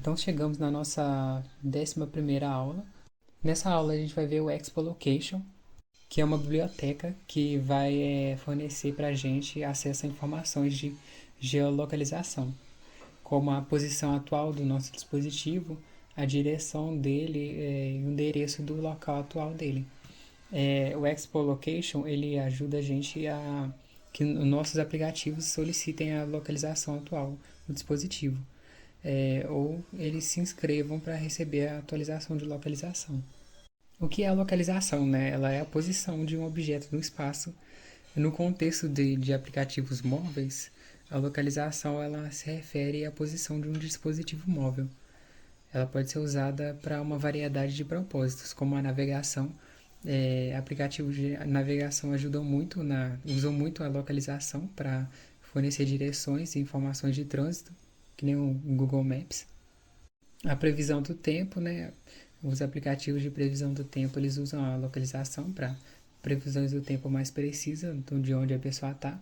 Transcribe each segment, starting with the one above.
Então chegamos na nossa 11ª aula. Nessa aula a gente vai ver o Expo Location, que é uma biblioteca que vai fornecer para a gente acesso a informações de geolocalização, como a posição atual do nosso dispositivo, a direção dele e o endereço do local atual dele. O Expo Location ele ajuda a gente a que nossos aplicativos solicitem a localização atual do dispositivo, ou eles se inscrevam para receber a atualização de localização. O que é a localização, né? Ela é a posição de um objeto no espaço. No contexto de aplicativos móveis, a localização ela se refere à posição de um dispositivo móvel. Ela pode ser usada para uma variedade de propósitos, como a navegação. Aplicativos de navegação usam muito a localização para fornecer direções e informações de trânsito, que nem o Google Maps. A previsão do tempo, né? Os aplicativos de previsão do tempo, eles usam a localização para previsões do tempo mais precisas, de onde a pessoa está.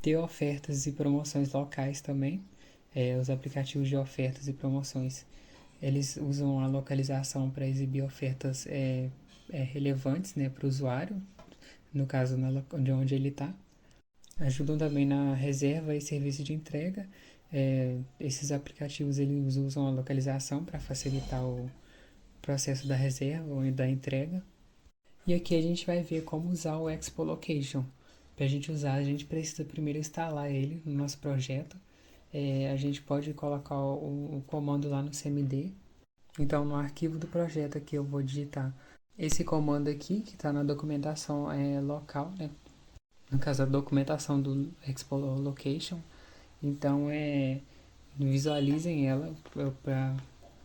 Ter ofertas e promoções locais também. Os aplicativos de ofertas e promoções, eles usam a localização para exibir ofertas relevantes, né, para o usuário, no caso de onde ele está. Ajudam também na reserva e serviço de entrega. Esses aplicativos eles usam a localização para facilitar o processo da reserva ou da entrega. E aqui a gente vai ver como usar o Expo Location. Para a gente usar, a gente precisa primeiro instalar ele no nosso projeto. A gente pode colocar o comando lá no CMD. Então, no arquivo do projeto aqui, eu vou digitar esse comando aqui, que está na documentação local, né? No caso, a documentação do Expo Location. Então, visualizem ela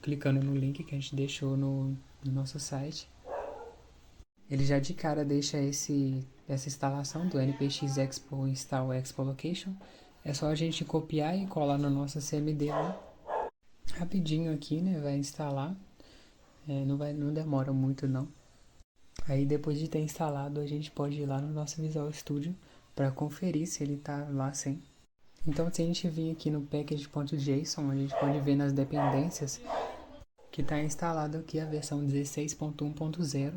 clicando no link que a gente deixou no nosso site. Ele já de cara deixa essa instalação do npx expo install expo location. É só a gente copiar e colar no nosso CMD lá. Rapidinho aqui, né? Vai instalar. Não demora muito não. Aí depois de ter instalado, a gente pode ir lá no nosso Visual Studio para conferir se ele está lá sim. Então, se a gente vir aqui no package.json, a gente pode ver nas dependências que está instalado aqui a versão 16.1.0.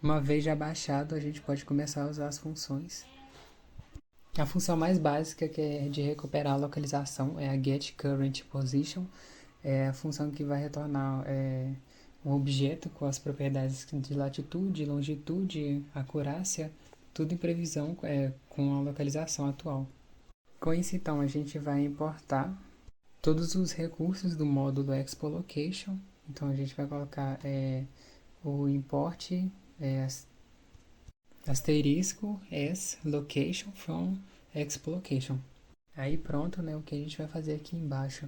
Uma vez já baixado, a gente pode começar a usar as funções. A função mais básica, que é de recuperar a localização, é a getCurrentPosition. É a função que vai retornar um objeto com as propriedades de latitude, longitude, acurácia, tudo em previsão com a localização atual. Com isso, então, a gente vai importar todos os recursos do módulo Expo Location. Então, a gente vai colocar o import asterisco s location from expo location. Aí pronto, né? O que a gente vai fazer aqui embaixo.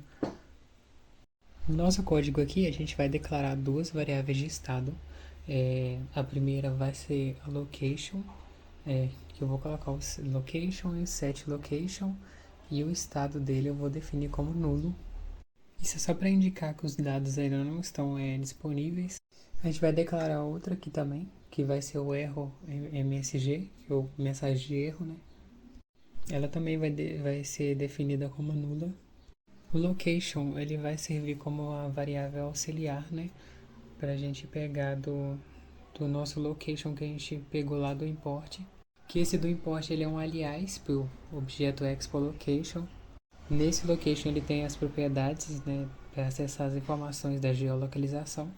No nosso código aqui, a gente vai declarar duas variáveis de estado. A primeira vai ser a location, que eu vou colocar o location e o set location, e o estado dele eu vou definir como nulo. Isso é só para indicar que os dados ainda não estão disponíveis. A gente vai declarar outra aqui também, que vai ser o erro MSG, que é o mensagem de erro, né? Ela também vai ser definida como nula. O location, ele vai servir como uma variável auxiliar, né? Para a gente pegar do nosso location que a gente pegou lá do import. Que esse do import ele é um aliás para o objeto expo location. Nesse location ele tem as propriedades, né, para acessar as informações da geolocalização,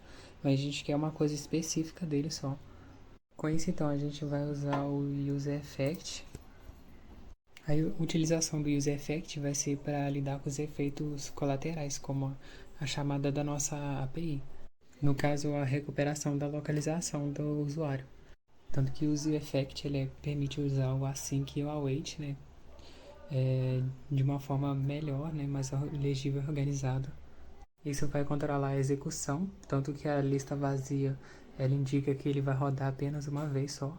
mas a gente quer uma coisa específica dele só. Com isso, então, a gente vai usar o useEffect. A utilização do useEffect vai ser para lidar com os efeitos colaterais, como a chamada da nossa API. No caso, a recuperação da localização do usuário. Tanto que o useEffect ele permite usar o async e o await, né? De uma forma melhor, né, mais legível e organizada. Isso vai controlar a execução, tanto que a lista vazia ela indica que ele vai rodar apenas uma vez só.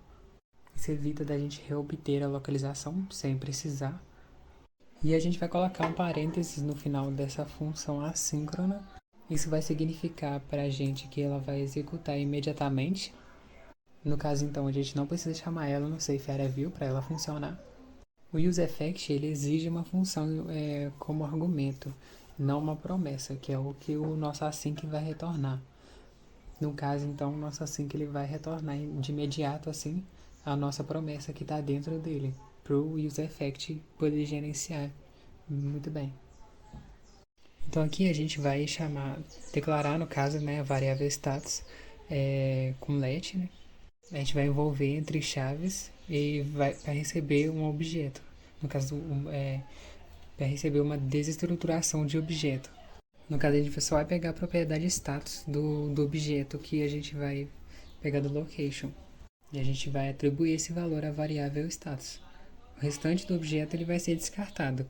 Isso evita da gente reobter a localização sem precisar. E a gente vai colocar um parênteses no final dessa função assíncrona. Isso vai significar para a gente que ela vai executar imediatamente. No caso, então, a gente não precisa chamar ela no safe-area-view para ela funcionar. O useEffect ele exige uma função como argumento. não uma promessa, que é o que o nosso async vai retornar. No caso, então, o nosso async ele vai retornar de imediato assim a nossa promessa que está dentro dele, para o useEffect poder gerenciar. Muito bem. Então aqui a gente vai declarar no caso, né, a variável status com let, né? A gente vai envolver entre chaves e vai receber um objeto. No caso, para receber uma desestruturação de objeto. No caso, a gente só vai pegar a propriedade status do objeto que a gente vai pegar do location. E a gente vai atribuir esse valor à variável status. O restante do objeto ele vai ser descartado.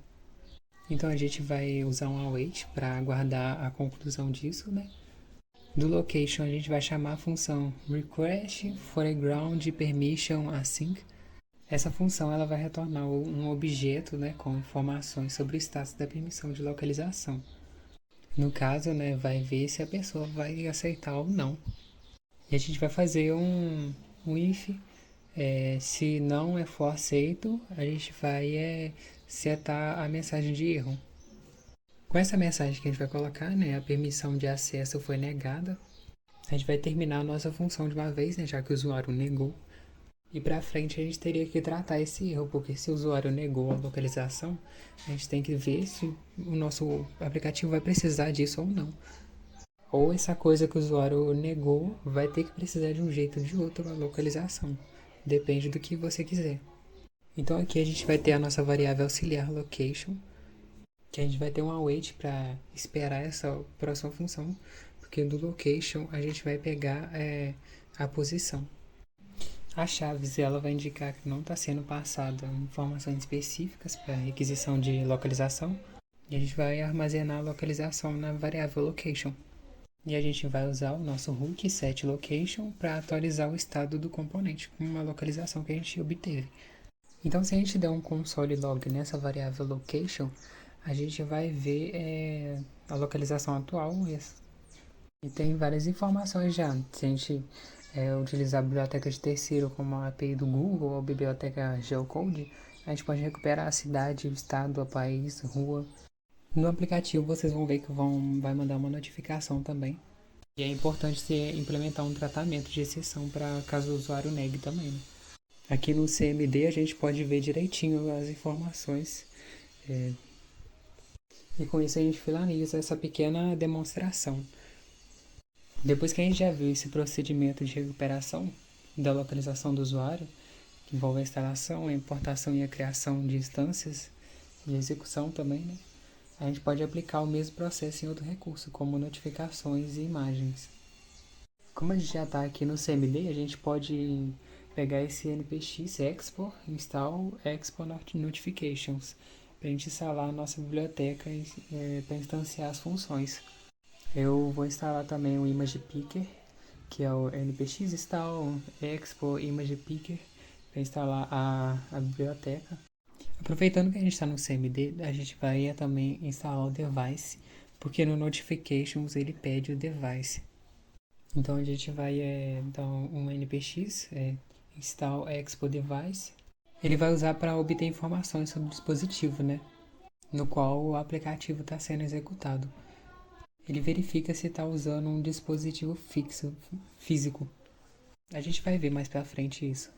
Então a gente vai usar um await para guardar a conclusão disso, né? Do location a gente vai chamar a função request foreground permission async. Essa função ela vai retornar um objeto, né, com informações sobre o status da permissão de localização. No caso, né, vai ver se a pessoa vai aceitar ou não. E a gente vai fazer um if. Se não for aceito, a gente vai setar a mensagem de erro. Com essa mensagem que a gente vai colocar, né, a permissão de acesso foi negada, a gente vai terminar a nossa função de uma vez, né, já que o usuário negou. E para frente a gente teria que tratar esse erro, porque se o usuário negou a localização, a gente tem que ver se o nosso aplicativo vai precisar disso ou não. Ou essa coisa que o usuário negou vai ter que precisar de um jeito ou de outro a localização. Depende do que você quiser. Então aqui a gente vai ter a nossa variável auxiliar location, que a gente vai ter um await para esperar essa próxima função, porque do location a gente vai pegar a posição. A chaves ela vai indicar que não está sendo passada informações específicas para requisição de localização, e a gente vai armazenar a localização na variável location. E a gente vai usar o nosso hook setLocation para atualizar o estado do componente com uma localização que a gente obteve. Então, se a gente der um console log nessa variável location, a gente vai ver a localização atual e tem várias informações já. Se a gente utilizar a biblioteca de terceiro como a API do Google ou a biblioteca Geocode, a gente pode recuperar a cidade, o estado, o país, rua. No aplicativo vocês vão ver que vai mandar uma notificação também. E é importante você implementar um tratamento de exceção para caso o usuário negue também, né? Aqui no CMD a gente pode ver direitinho as informações. E com isso a gente finaliza essa pequena demonstração. Depois que a gente já viu esse procedimento de recuperação da localização do usuário, que envolve a instalação, a importação e a criação de instâncias e a execução também, né? A gente pode aplicar o mesmo processo em outro recurso, como notificações e imagens. Como a gente já está aqui no CMD, a gente pode pegar esse npx expo install expo notifications para a gente instalar a nossa biblioteca para instanciar as funções. Eu vou instalar também o image picker, que é o npx install expo image picker para instalar a biblioteca. Aproveitando que a gente está no CMD, a gente vai também instalar o device, porque no notifications ele pede o device. Então a gente vai dar um npx install expo device. Ele vai usar para obter informações sobre o dispositivo, né, no qual o aplicativo está sendo executado. Ele verifica se está usando um dispositivo físico. A gente vai ver mais para frente isso.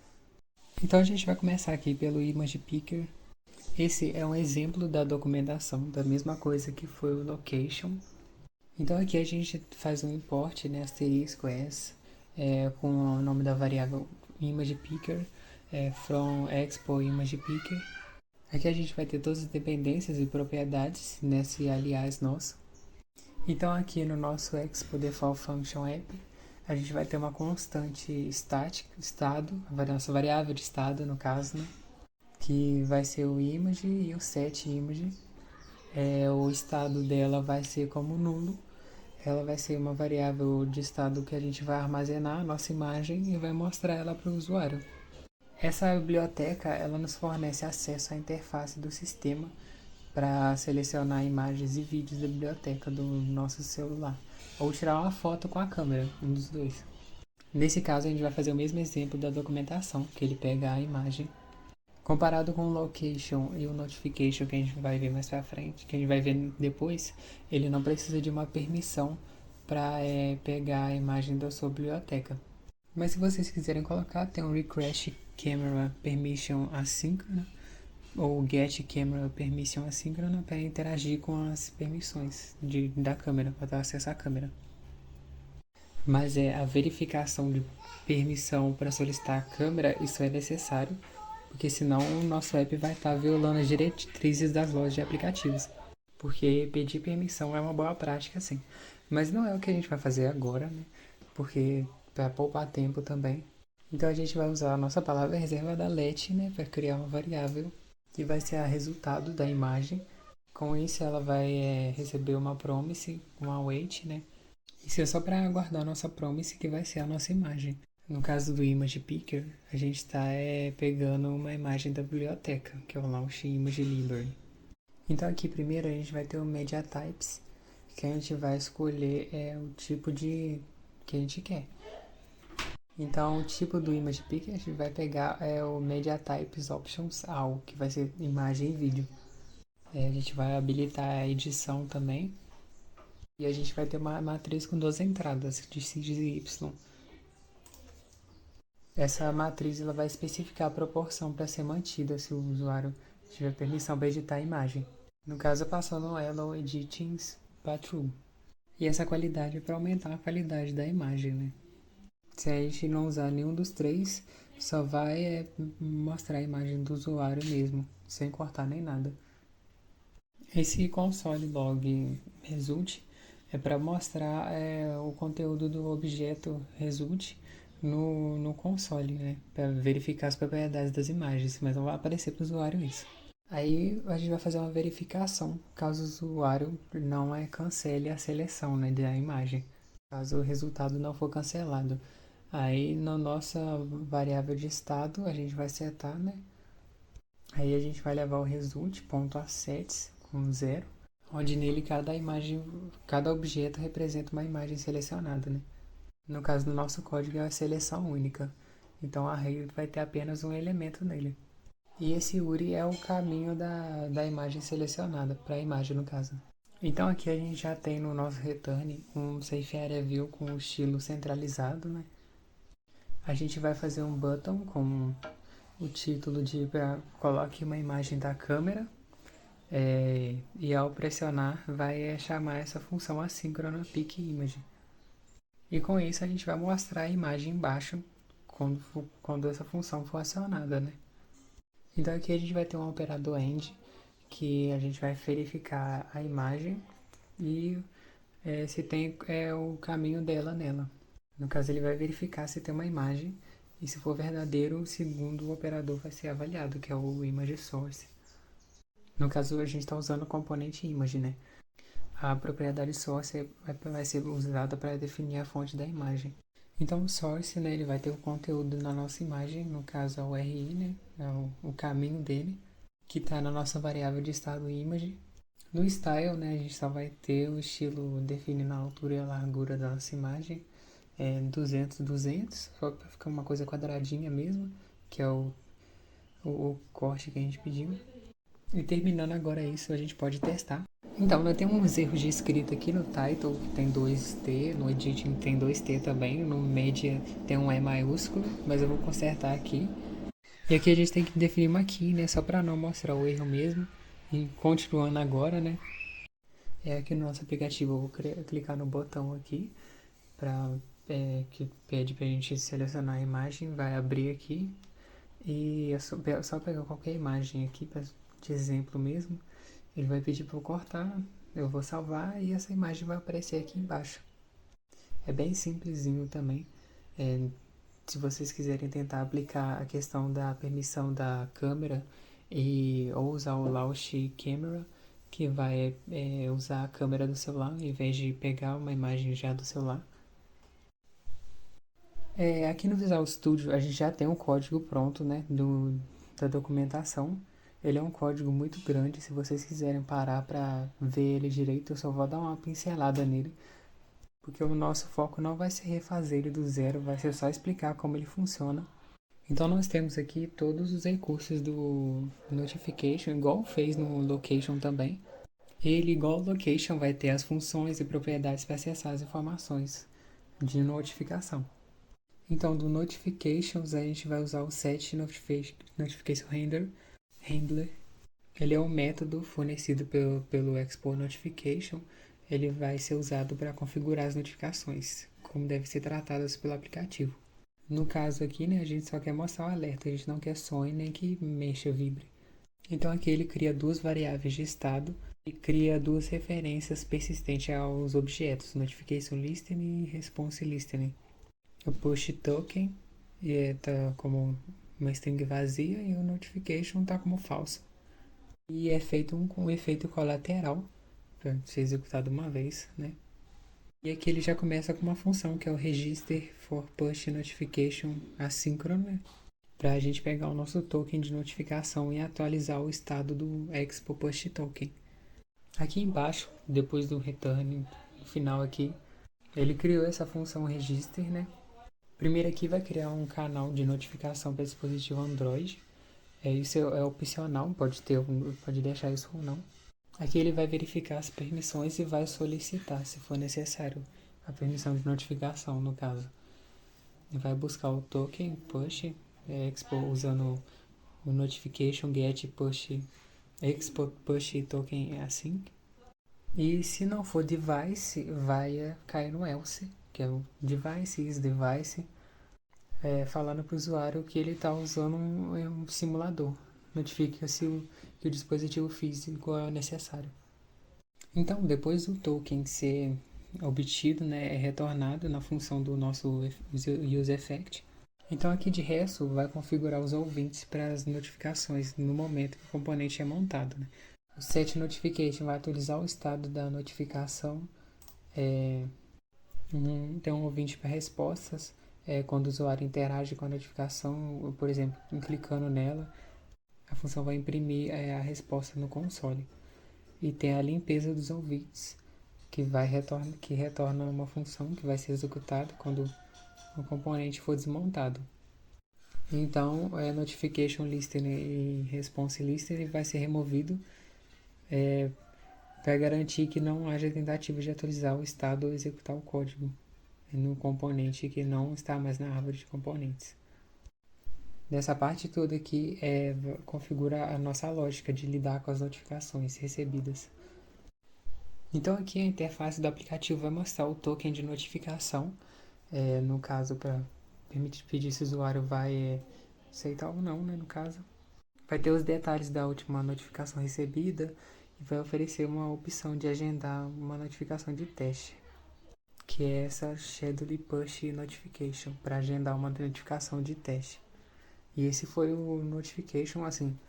Então a gente vai começar aqui pelo image picker. Esse é um exemplo da documentação, da mesma coisa que foi o location. Então aqui a gente faz um import, né, asterisco s, com o nome da variável imagePicker, from expo imagePicker. Aqui a gente vai ter todas as dependências e propriedades nesse aliás nosso. Então aqui no nosso expo default function app, a gente vai ter uma constante estado, a nossa variável de estado no caso, né, que vai ser o image e o setImage. O estado dela vai ser como nulo. Ela vai ser uma variável de estado que a gente vai armazenar a nossa imagem e vai mostrar ela para o usuário. Essa biblioteca ela nos fornece acesso à interface do sistema para selecionar imagens e vídeos da biblioteca do nosso celular, ou tirar uma foto com a câmera, um dos dois. Nesse caso a gente vai fazer o mesmo exemplo da documentação, que ele pega a imagem Comparado com o location e o notification que a gente vai ver mais pra frente, que a gente vai ver depois, ele não precisa de uma permissão para pegar a imagem da sua biblioteca. Mas se vocês quiserem colocar, tem um Request Camera Permission assíncrona ou Get Camera Permission assíncrona para interagir com as permissões da câmera, para dar acesso à câmera. Mas a verificação de permissão para solicitar a câmera, isso é necessário, porque senão o nosso app vai estar violando as diretrizes das lojas de aplicativos. Porque pedir permissão é uma boa prática, sim. Mas não é o que a gente vai fazer agora, né? Porque para poupar tempo também. Então a gente vai usar a nossa palavra reserva da let, né, para criar uma variável que vai ser a resultado da imagem. Com isso ela vai receber uma promise, uma await, né? Isso é só para guardar a nossa promise que vai ser a nossa imagem. No caso do Image Picker, a gente está pegando uma imagem da biblioteca, que é o Launch Image Library. Então aqui primeiro a gente vai ter o Media Types, que a gente vai escolher o tipo de que a gente quer. Então o tipo do Image Picker a gente vai pegar o Media Types Options All, que vai ser imagem e vídeo. A gente vai habilitar a edição também. E a gente vai ter uma matriz com 2 entradas de X e Y. Essa matriz ela vai especificar a proporção para ser mantida se o usuário tiver permissão para editar a imagem. No caso, passando ela editing para true. E essa qualidade é para aumentar a qualidade da imagem, né? Se a gente não usar nenhum dos três, só vai mostrar a imagem do usuário mesmo, sem cortar nem nada. Esse console log result é para mostrar o conteúdo do objeto result no console, né? Para verificar as propriedades das imagens, mas não vai aparecer para o usuário isso. Aí a gente vai fazer uma verificação caso o usuário não cancele a seleção, né, da imagem. Caso o resultado não for cancelado. Aí na nossa variável de estado a gente vai setar, né? Aí a gente vai levar o result.assets com 0, onde nele cada objeto representa uma imagem selecionada, né? No caso do nosso código é a seleção única. Então a array vai ter apenas um elemento nele. E esse URI é o caminho da imagem selecionada, para a imagem no caso. Então aqui a gente já tem no nosso return um Safe Area View com o estilo centralizado, né? A gente vai fazer um button com o título de coloque uma imagem da câmera e ao pressionar vai chamar essa função assíncrona pick image. E com isso a gente vai mostrar a imagem embaixo quando essa função for acionada, né? Então aqui a gente vai ter um operador end que a gente vai verificar a imagem e se tem o caminho dela nela. No caso ele vai verificar se tem uma imagem e se for verdadeiro, o segundo operador vai ser avaliado, que é o image source. No caso a gente está usando o componente image, né? A propriedade source vai ser usada para definir a fonte da imagem. Então o source, né, ele vai ter o conteúdo na nossa imagem, no caso é o RI, né, é o caminho dele, que está na nossa variável de estado image. No style, né, a gente só vai ter o estilo definindo a altura e a largura da nossa imagem, 200, 200, só para ficar uma coisa quadradinha mesmo, que é o corte que a gente pediu. E terminando agora isso, a gente pode testar. Então, eu tenho uns erros de escrita aqui no title, que tem 2T, no editing tem 2T também, no media tem um E maiúsculo, mas eu vou consertar aqui. E aqui a gente tem que definir uma key, né, só para não mostrar o erro mesmo. E continuando agora, né, aqui no nosso aplicativo eu vou clicar no botão aqui, que pede pra gente selecionar a imagem, vai abrir aqui. E é só pegar qualquer imagem aqui, de exemplo mesmo. Ele vai pedir para eu cortar, eu vou salvar e essa imagem vai aparecer aqui embaixo. É bem simplesinho também. Se vocês quiserem tentar aplicar a questão da permissão da câmera ou usar o Launch Camera, que vai usar a câmera do celular em vez de pegar uma imagem já do celular. Aqui no Visual Studio a gente já tem um código pronto, né, da documentação. Ele é um código muito grande, se vocês quiserem parar para ver ele direito, eu só vou dar uma pincelada nele, porque o nosso foco não vai ser refazer ele do zero, vai ser só explicar como ele funciona. Então nós temos aqui todos os recursos do Notification, igual fez no Location também. Ele, igual ao Location, vai ter as funções e propriedades para acessar as informações de notificação. Então, do Notifications, a gente vai usar o Set Notification Handler. Ele é um método fornecido pelo Expo Notification. Ele vai ser usado para configurar as notificações, como devem ser tratadas pelo aplicativo. No caso aqui, né, a gente só quer mostrar o alerta, a gente não quer sonhe nem que mexa, vibre. Então aqui ele cria duas variáveis de estado e cria duas referências persistentes aos objetos, Notification Listening e Response Listening. O Push Token tá como uma string vazia e o Notification tá como falso. E é feito um efeito colateral para ser executado uma vez, né? E aqui ele já começa com uma função que é o Register for Push Notification assíncrono, né? Para a gente pegar o nosso token de notificação e atualizar o estado do Expo Push Token. Aqui embaixo, depois do return, no final aqui, ele criou essa função Register, né? Primeiro aqui vai criar um canal de notificação para dispositivo Android. Isso é opcional, pode deixar isso ou não. Aqui ele vai verificar as permissões e vai solicitar, se for necessário, a permissão de notificação, no caso. Ele vai buscar o token push expo usando o notification get push expo push token async. E se não for device, vai cair no else, que é o device is device, falando para o usuário que ele está usando um simulador. Notifica-se que o dispositivo físico é necessário. Então, depois do token ser obtido, né, é retornado na função do nosso useEffect. Então, aqui de resto, vai configurar os ouvintes para as notificações no momento que o componente é montado. Né? O set notification vai atualizar o estado da notificação. Tem um ouvinte para respostas. Quando o usuário interage com a notificação, por exemplo, clicando nela, a função vai imprimir a resposta no console. E tem a limpeza dos ouvintes, que retorna uma função que vai ser executada quando o componente for desmontado. Então, Notification Listener e Response Listener vai ser removido para garantir que não haja tentativa de atualizar o estado ou executar o código no componente que não está mais na árvore de componentes. Nessa parte toda aqui configura a nossa lógica de lidar com as notificações recebidas. Então aqui a interface do aplicativo vai mostrar o token de notificação, no caso para pedir se o usuário vai aceitar ou não, né, no caso. Vai ter os detalhes da última notificação recebida e vai oferecer uma opção de agendar uma notificação de teste, que é essa Schedule Push Notification, para agendar uma notificação de teste. E esse foi o Notification, assim,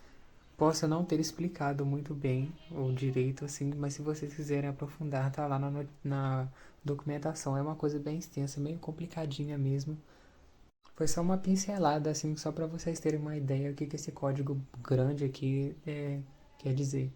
posso não ter explicado muito bem ou direito, assim, mas se vocês quiserem aprofundar, tá lá na documentação. É uma coisa bem extensa, meio complicadinha mesmo. Foi só uma pincelada, assim, só para vocês terem uma ideia do que esse código grande aqui quer dizer.